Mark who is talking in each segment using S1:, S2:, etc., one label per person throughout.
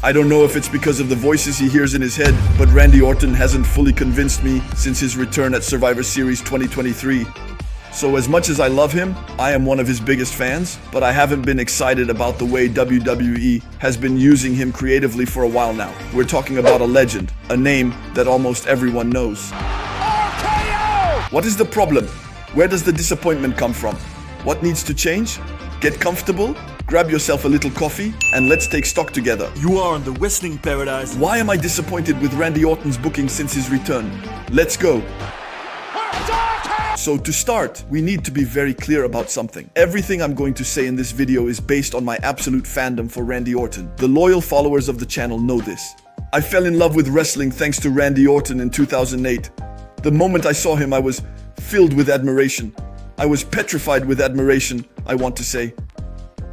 S1: I don't know if it's because of the voices he hears in his head, but Randy Orton hasn't fully convinced me since his return at Survivor Series 2023. So as much as I love him, I am one of his biggest fans, but I haven't been excited about the way WWE has been using him creatively for a while now. We're talking about a legend, a name that almost everyone knows. RKO! What is the problem? Where does the disappointment come from? What needs to change? Get comfortable, grab yourself a little coffee, and let's take stock together.
S2: You are on the Wrestling Paradise.
S1: Why am I disappointed with Randy Orton's booking since his return? Let's go. So to start, we need to be very clear about something. Everything I'm going to say in this video is based on my absolute fandom for Randy Orton. The loyal followers of the channel know this. I fell in love with wrestling thanks to Randy Orton in 2008. The moment I saw him, I was filled with admiration. I was petrified with admiration, I want to say.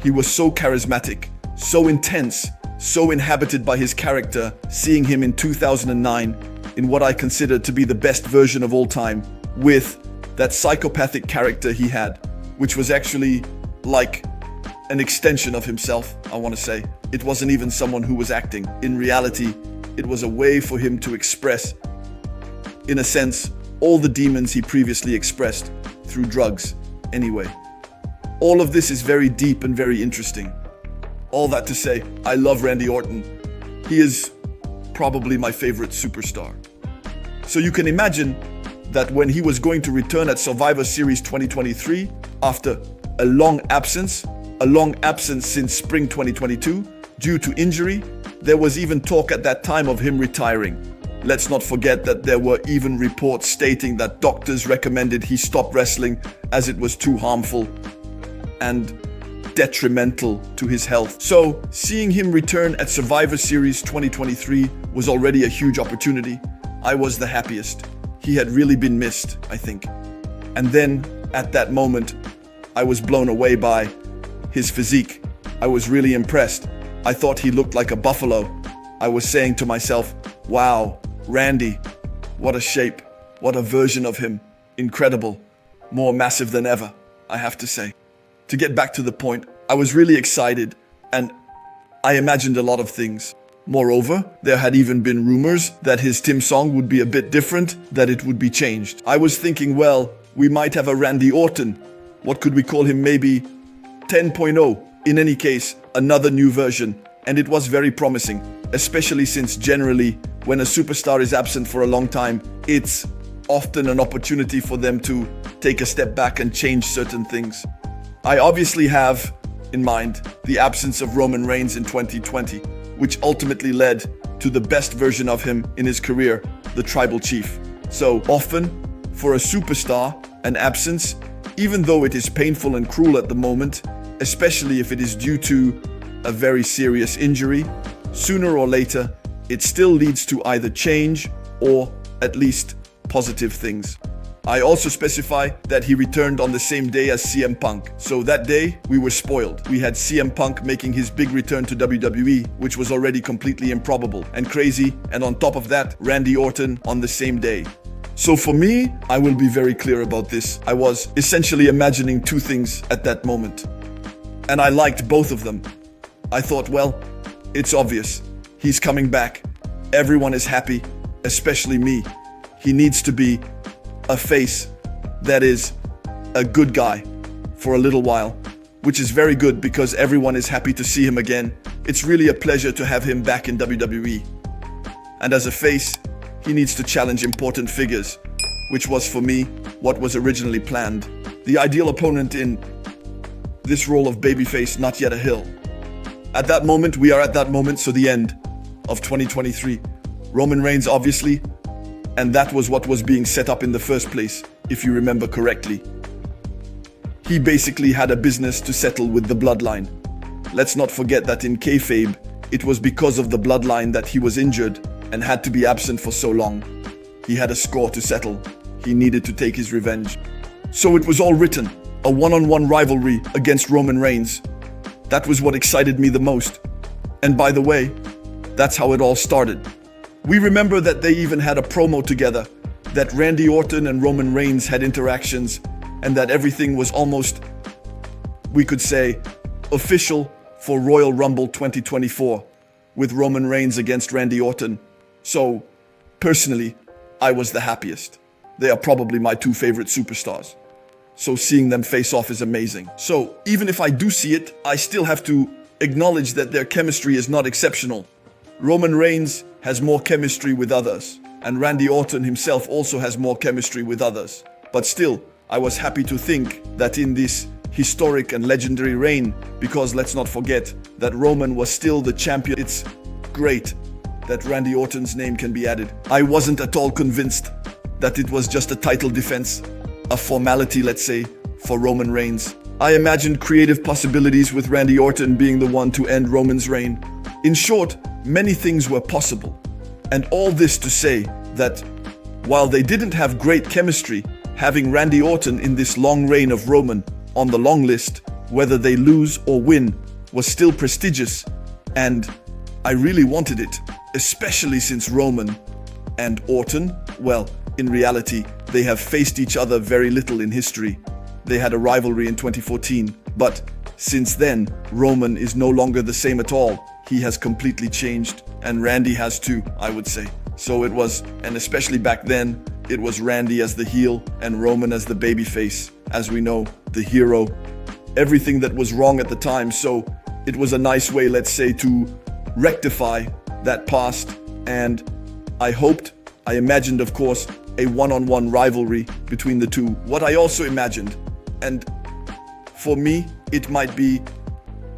S1: He was so charismatic, so intense, so inhabited by his character. Seeing him in 2009 in what I consider to be the best version of all time, with that psychopathic character he had, which was actually like an extension of himself, I want to say. It wasn't even someone who was acting. In reality, it was a way for him to express, in a sense, all the demons he previously expressed through drugs. Anyway, all of this is very deep and very interesting. All that to say, I love Randy Orton. He is probably my favorite superstar. So you can imagine that when he was going to return at Survivor Series 2023, after a long absence since spring 2022, due to injury, there was even talk at that time of him retiring. Let's not forget that there were even reports stating that doctors recommended he stop wrestling as it was too harmful and detrimental to his health. So, seeing him return at Survivor Series 2023 was already a huge opportunity. I was the happiest. He had really been missed, I think. And then, at that moment, I was blown away by his physique. I was really impressed. I thought he looked like a buffalo. I was saying to myself, wow, Randy, what a shape, what a version of him. Incredible, more massive than ever, I have to say. To get back to the point, I was really excited and I imagined a lot of things. Moreover, there had even been rumors that his theme song would be a bit different, that it would be changed. I was thinking, well, we might have a Randy Orton. What could we call him? Maybe 10.0. In any case, another new version. And it was very promising, especially since generally, when a superstar is absent for a long time, it's often an opportunity for them to take a step back and change certain things. I obviously have in mind the absence of Roman Reigns in 2020, which ultimately led to the best version of him in his career, the Tribal Chief. So often, for a superstar, an absence, even though it is painful and cruel at the moment, especially if it is due to a very serious injury, sooner or later, it still leads to either change or at least positive things. I also specify that he returned on the same day as CM Punk. So that day, we were spoiled. We had CM Punk making his big return to WWE, which was already completely improbable and crazy. And on top of that, Randy Orton on the same day. So for me, I will be very clear about this. I was essentially imagining two things at that moment. And I liked both of them. I thought, well, it's obvious. He's coming back. Everyone is happy, especially me. He needs to be a face that is a good guy for a little while, which is very good because everyone is happy to see him again. It's really a pleasure to have him back in WWE. And as a face, he needs to challenge important figures, which was for me what was originally planned. The ideal opponent in this role of babyface, not yet a hill. At that moment, we are at that moment, so the end of 2023. Roman Reigns, obviously, and that was what was being set up in the first place, if you remember correctly. He basically had a business to settle with the bloodline. Let's not forget that in kayfabe, it was because of the bloodline that he was injured and had to be absent for so long. He had a score to settle. He needed to take his revenge. So it was all written, a one-on-one rivalry against Roman Reigns. That was what excited me the most. And by the way, that's how it all started. We remember that they even had a promo together, that Randy Orton and Roman Reigns had interactions, and that everything was almost, we could say, official for Royal Rumble 2024, with Roman Reigns against Randy Orton. So, personally, I was the happiest. They are probably my two favorite superstars. So seeing them face off is amazing. So even if I do see it, I still have to acknowledge that their chemistry is not exceptional. Roman Reigns has more chemistry with others, and Randy Orton himself also has more chemistry with others. But still, I was happy to think that in this historic and legendary reign, because let's not forget that Roman was still the champion. It's great that Randy Orton's name can be added. I wasn't at all convinced that it was just a title defense, a formality, let's say, for Roman Reigns. I imagined creative possibilities with Randy Orton being the one to end Roman's reign. In short, many things were possible. And all this to say that while they didn't have great chemistry, having Randy Orton in this long reign of Roman on the long list, whether they lose or win, was still prestigious. And I really wanted it, especially since Roman and Orton, well, in reality, they have faced each other very little in history. They had a rivalry in 2014, but since then, Roman is no longer the same at all. He has completely changed, and Randy has too, I would say. So it was, and especially back then, it was Randy as the heel and Roman as the babyface. As we know, the hero. Everything that was wrong at the time, so it was a nice way, let's say, to rectify that past. And I imagined, of course, a one-on-one rivalry between the two. What I also imagined, and for me, it might be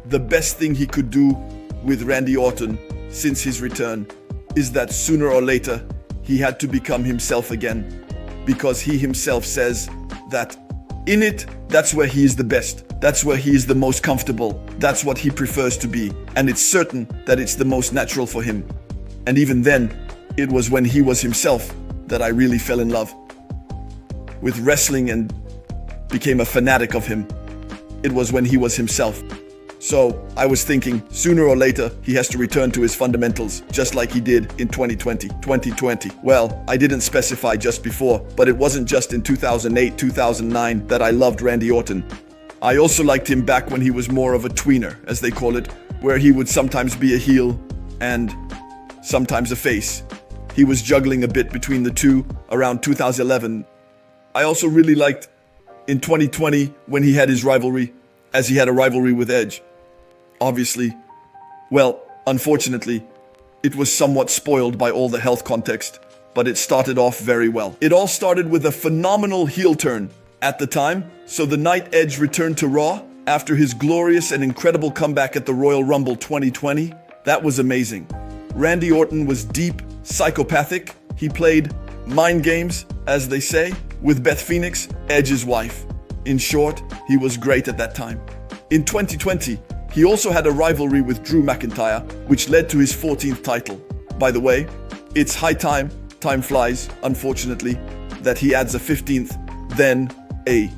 S1: the best thing he could do with Randy Orton since his return, is that sooner or later, he had to become himself again. Because he himself says that in it, that's where he is the best. That's where he is the most comfortable. That's what he prefers to be. And it's certain that it's the most natural for him. And even then, it was when he was himself that I really fell in love with wrestling and became a fanatic of him. It was when he was himself. So I was thinking, sooner or later, he has to return to his fundamentals, just like he did in 2020. Well, I didn't specify just before, but it wasn't just in 2008, 2009 that I loved Randy Orton. I also liked him back when he was more of a tweener, as they call it, where he would sometimes be a heel and sometimes a face. He was juggling a bit between the two around 2011. I also really liked in 2020 when he had his rivalry, as he had a rivalry with Edge. Obviously, well, unfortunately, it was somewhat spoiled by all the health context, but it started off very well. It all started with a phenomenal heel turn at the time, so the night Edge returned to Raw after his glorious and incredible comeback at the Royal Rumble 2020, that was amazing. Randy Orton was deep, psychopathic. He played mind games, as they say, with Beth Phoenix, Edge's wife. In short, he was great at that time. In 2020, he also had a rivalry with Drew McIntyre, which led to his 14th title. By the way, it's high time flies, unfortunately, that he adds a 15th, then a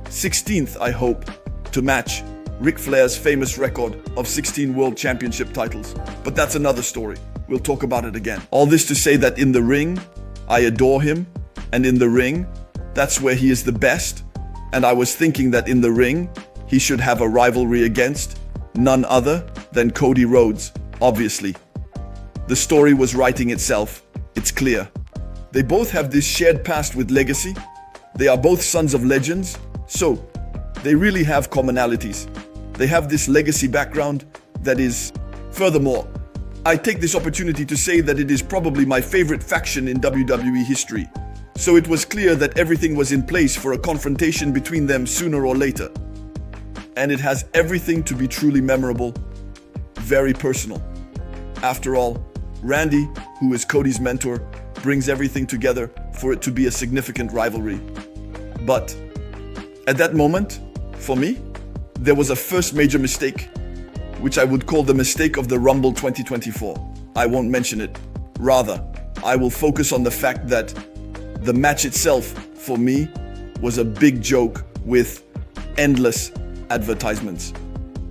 S1: 16th, I hope, to match Ric Flair's famous record of 16 World Championship titles. But that's another story. We'll talk about it again. All this to say that in the ring, I adore him, and in the ring, that's where he is the best. And I was thinking that in the ring, he should have a rivalry against none other than Cody Rhodes, obviously. The story was writing itself, it's clear. They both have this shared past with legacy. They are both sons of legends, so they really have commonalities. They have this legacy background that is, furthermore, I take this opportunity to say that it is probably my favorite faction in WWE history. So it was clear that everything was in place for a confrontation between them sooner or later. And it has everything to be truly memorable, very personal. After all, Randy, who is Cody's mentor, brings everything together for it to be a significant rivalry. But at that moment, for me, there was a first major mistake, which I would call the mistake of the Rumble 2024. I won't mention it. Rather, I will focus on the fact that the match itself, for me, was a big joke with endless advertisements.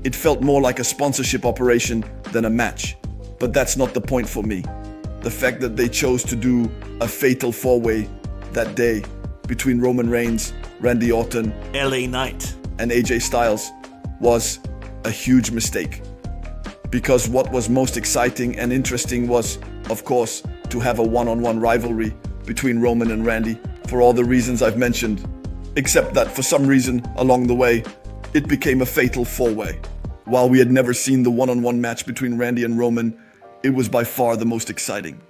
S1: It felt more like a sponsorship operation than a match. But that's not the point for me. The fact that they chose to do a fatal four-way that day between Roman Reigns, Randy Orton,
S2: LA Knight,
S1: and AJ Styles was a huge mistake. because what was most exciting and interesting was, of course, to have a one-on-one rivalry between Roman and Randy for all the reasons I've mentioned, except that for some reason along the way, it became a fatal four-way. While we had never seen the one-on-one match between Randy and Roman, it was by far the most exciting.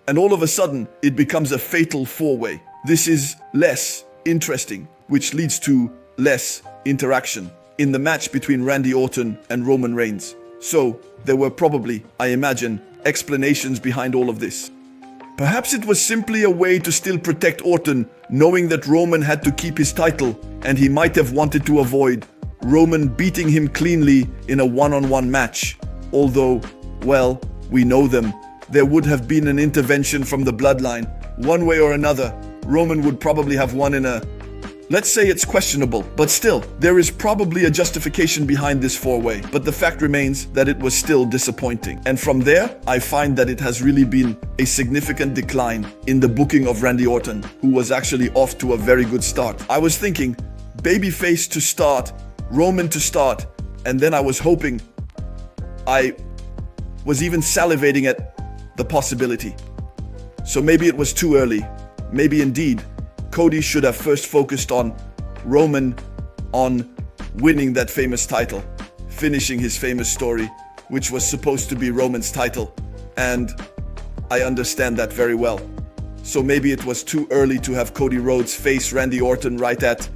S1: And all of a sudden, it becomes a fatal four-way. This is less interesting, which leads to less interaction in the match between Randy Orton and Roman Reigns. So, there were probably, I imagine, explanations behind all of this. Perhaps it was simply a way to still protect Orton, knowing that Roman had to keep his title, and he might have wanted to avoid Roman beating him cleanly in a one-on-one match. Although, well, we know them. There would have been an intervention from the bloodline. One way or another, Roman would probably have won in a... Let's say it's questionable, but still, there is probably a justification behind this four-way. But the fact remains that it was still disappointing. And from there, I find that it has really been a significant decline in the booking of Randy Orton, who was actually off to a very good start. I was thinking, babyface to start, Roman to start, and then I was hoping, I was even salivating at the possibility. So maybe it was too early. Maybe indeed, Cody should have first focused on Roman on winning that famous title, finishing his famous story, which was supposed to be Roman's title. And I understand that very well. So maybe it was too early to have Cody Rhodes face Randy Orton right at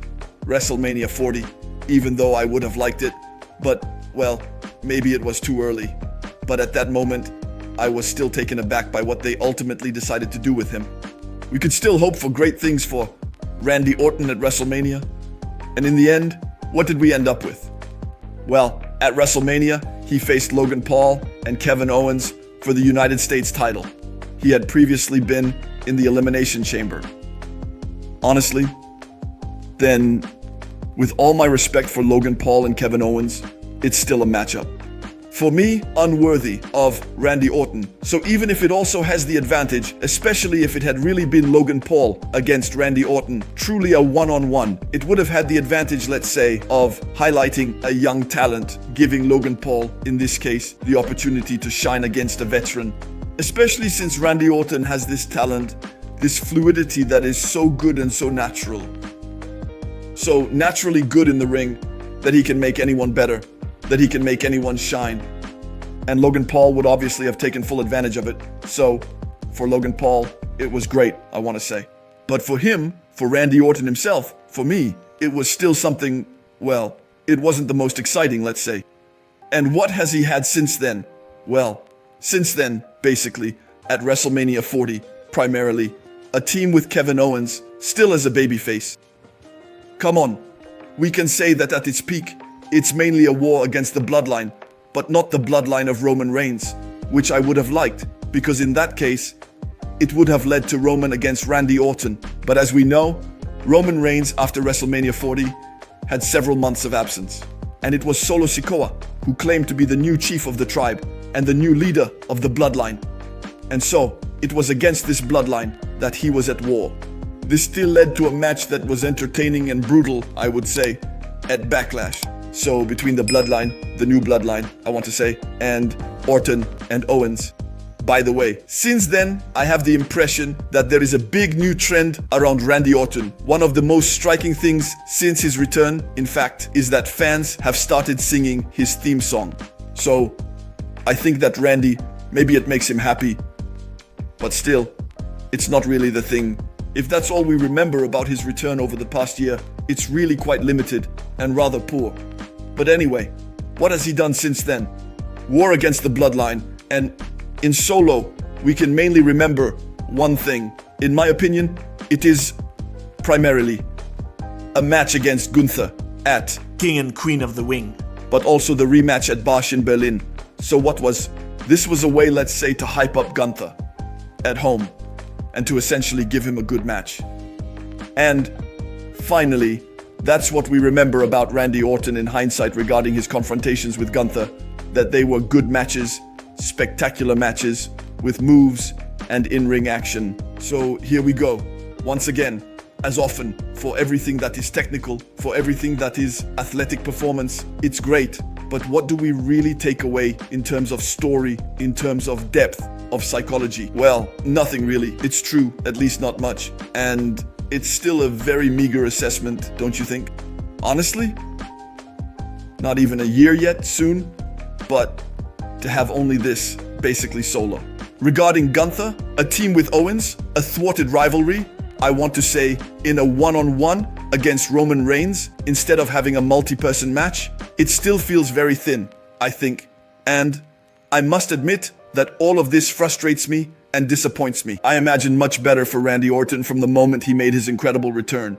S1: WrestleMania 40. Even though I would have liked it, but, well, maybe it was too early. But at that moment, I was still taken aback by what they ultimately decided to do with him. We could still hope for great things for Randy Orton at WrestleMania. And in the end, what did we end up with? Well, at WrestleMania, he faced Logan Paul and Kevin Owens for the United States title. He had previously been in the Elimination Chamber. Honestly, then, with all my respect for Logan Paul and Kevin Owens, it's still a matchup. For me, unworthy of Randy Orton. So even if it also has the advantage, especially if it had really been Logan Paul against Randy Orton, truly a one-on-one, it would have had the advantage, let's say, of highlighting a young talent, giving Logan Paul, in this case, the opportunity to shine against a veteran. Especially since Randy Orton has this talent, this fluidity that is so good and so natural. So naturally good in the ring, that he can make anyone better, that he can make anyone shine. And Logan Paul would obviously have taken full advantage of it. So for Logan Paul, it was great, I want to say. But for him, for Randy Orton himself, for me, it was still something, well, it wasn't the most exciting, let's say. And what has he had since then? Well, since then, basically, at WrestleMania 40, primarily, a team with Kevin Owens, still as a babyface. Come on, we can say that at its peak, it's mainly a war against the bloodline, but not the bloodline of Roman Reigns, which I would have liked, because in that case, it would have led to Roman against Randy Orton. But as we know, Roman Reigns after WrestleMania 40 had several months of absence. And it was Solo Sikoa who claimed to be the new chief of the tribe and the new leader of the bloodline. And so, it was against this bloodline that he was at war. This still led to a match that was entertaining and brutal, I would say, at Backlash. So between the bloodline, the new bloodline, I want to say, and Orton and Owens. By the way, since then, I have the impression that there is a big new trend around Randy Orton. One of the most striking things since his return, in fact, is that fans have started singing his theme song. So I think that Randy, maybe it makes him happy, but still, it's not really the thing. If that's all we remember about his return over the past year, it's really quite limited and rather poor. But anyway, what has he done since then? War against the bloodline, and in Solo, we can mainly remember one thing. In my opinion, it is primarily a match against Gunther at
S2: King and Queen of the Wing.
S1: But also the rematch at Bosch in Berlin. So this was a way, let's say, to hype up Gunther at home and to essentially give him a good match. And finally, that's what we remember about Randy Orton in hindsight regarding his confrontations with Gunther, that they were good matches, spectacular matches with moves and in-ring action. So here we go. Once again, as often, for everything that is technical, for everything that is athletic performance, it's great. But what do we really take away in terms of story, in terms of depth, of psychology? Well, nothing really. It's true, at least not much. And it's still a very meager assessment, don't you think? Honestly? Not even a year yet, soon, but to have only this, basically solo. Regarding Gunther, a team with Owens, a thwarted rivalry, I want to say in a one-on-one against Roman Reigns, instead of having a multi-person match, it still feels very thin, I think. And I must admit that all of this frustrates me and disappoints me. I imagine much better for Randy Orton from the moment he made his incredible return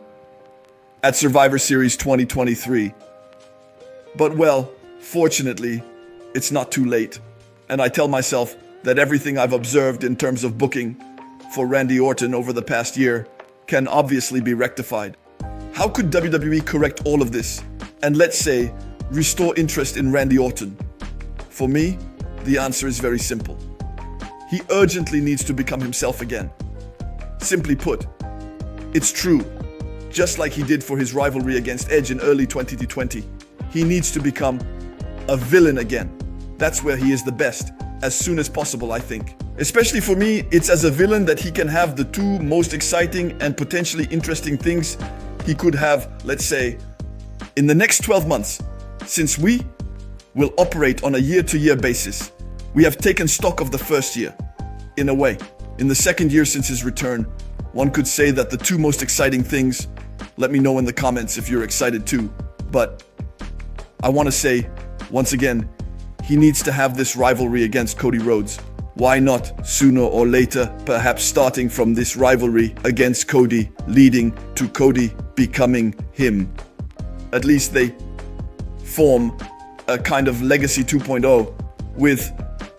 S1: at Survivor Series 2023. But well, fortunately, it's not too late. And I tell myself that everything I've observed in terms of booking for Randy Orton over the past year can obviously be rectified. How could WWE correct all of this and, let's say, restore interest in Randy Orton? For me, the answer is very simple. He urgently needs to become himself again. Simply put, it's true, just like he did for his rivalry against Edge in early 2020, he needs to become a villain again. That's where he is the best, as soon as possible, I think. Especially for me, it's as a villain that he can have the two most exciting and potentially interesting things he could have, let's say, in the next 12 months, since we will operate on a year-to-year basis. We have taken stock of the first year, in a way. In the second year since his return, one could say that the two most exciting things, let me know in the comments if you're excited too, but I want to say, once again, he needs to have this rivalry against Cody Rhodes. Why not sooner or later, perhaps starting from this rivalry against Cody, leading to Cody becoming him? At least they form a kind of Legacy 2.0 with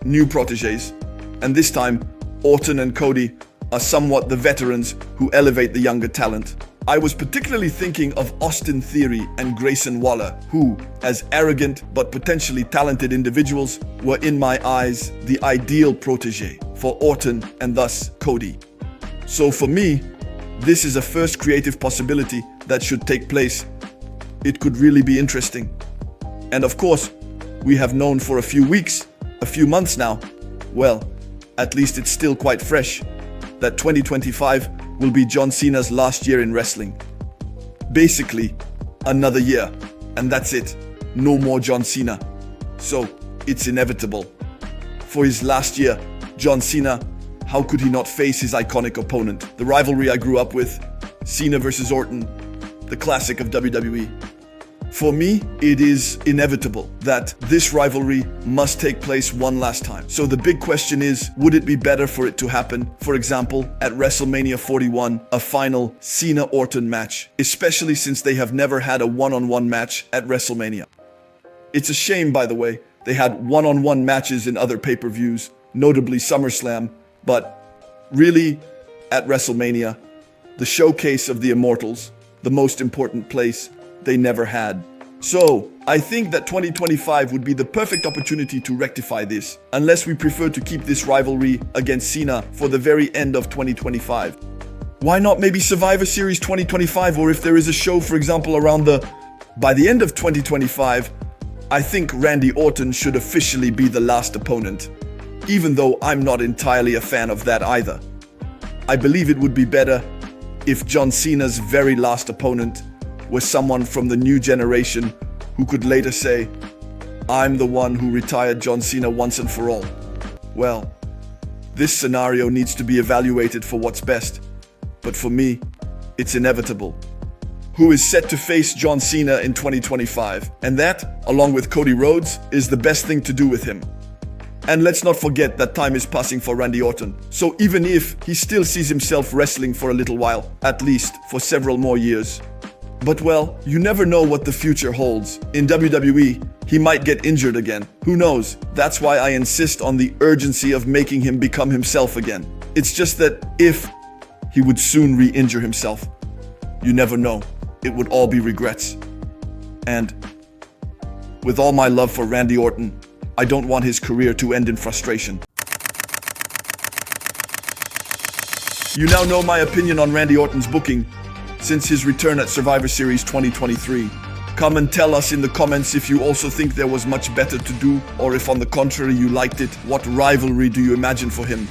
S1: new proteges. And this time, Orton and Cody are somewhat the veterans who elevate the younger talent. I was particularly thinking of Austin Theory and Grayson Waller, who, as arrogant but potentially talented individuals, were in my eyes the ideal protege for Orton and thus Cody. So for me, this is a first creative possibility that should take place. It could really be interesting. And of course, we have known for a few weeks, a few months now, well, at least it's still quite fresh, that 2025 will be John Cena's last year in wrestling. Basically, another year, and that's it. No more John Cena. So, it's inevitable. For his last year, John Cena, how could he not face his iconic opponent? The rivalry I grew up with, Cena versus Orton, the classic of WWE. For me, it is inevitable that this rivalry must take place one last time. So the big question is, would it be better for it to happen, for example, at WrestleMania 41, a final Cena-Orton match, especially since they have never had a one-on-one match at WrestleMania? It's a shame, by the way, they had one-on-one matches in other pay-per-views, notably SummerSlam, but really, at WrestleMania, the showcase of the Immortals, the most important place, they never had. So, I think that 2025 would be the perfect opportunity to rectify this, unless we prefer to keep this rivalry against Cena for the very end of 2025. Why not maybe Survivor Series 2025, or if there is a show, for example, by the end of 2025, I think Randy Orton should officially be the last opponent, even though I'm not entirely a fan of that either. I believe it would be better if John Cena's very last opponent was someone from the new generation who could later say, I'm the one who retired John Cena once and for all. Well, this scenario needs to be evaluated for what's best, but for me, it's inevitable. Who is set to face John Cena in 2025? And that, along with Cody Rhodes, is the best thing to do with him. And let's not forget that time is passing for Randy Orton. So even if he still sees himself wrestling for a little while, at least for several more years, but well, you never know what the future holds. In WWE, he might get injured again. Who knows? That's why I insist on the urgency of making him become himself again. It's just that if he would soon re-injure himself, you never know. It would all be regrets. And with all my love for Randy Orton, I don't want his career to end in frustration. You now know my opinion on Randy Orton's booking since his return at Survivor Series 2023. Come and tell us in the comments if you also think there was much better to do, or if on the contrary you liked it. What rivalry do you imagine for him?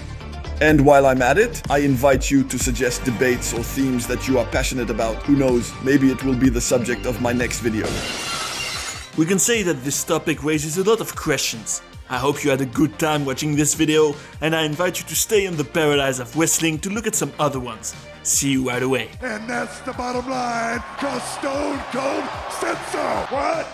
S1: And while I'm at it, I invite you to suggest debates or themes that you are passionate about. Who knows, maybe it will be the subject of my next video.
S2: We can say that this topic raises a lot of questions. I hope you had a good time watching this video, and I invite you to stay in the paradise of wrestling to look at some other ones. See you right away.
S3: And that's the bottom line, 'cause Stone Cold said so. What?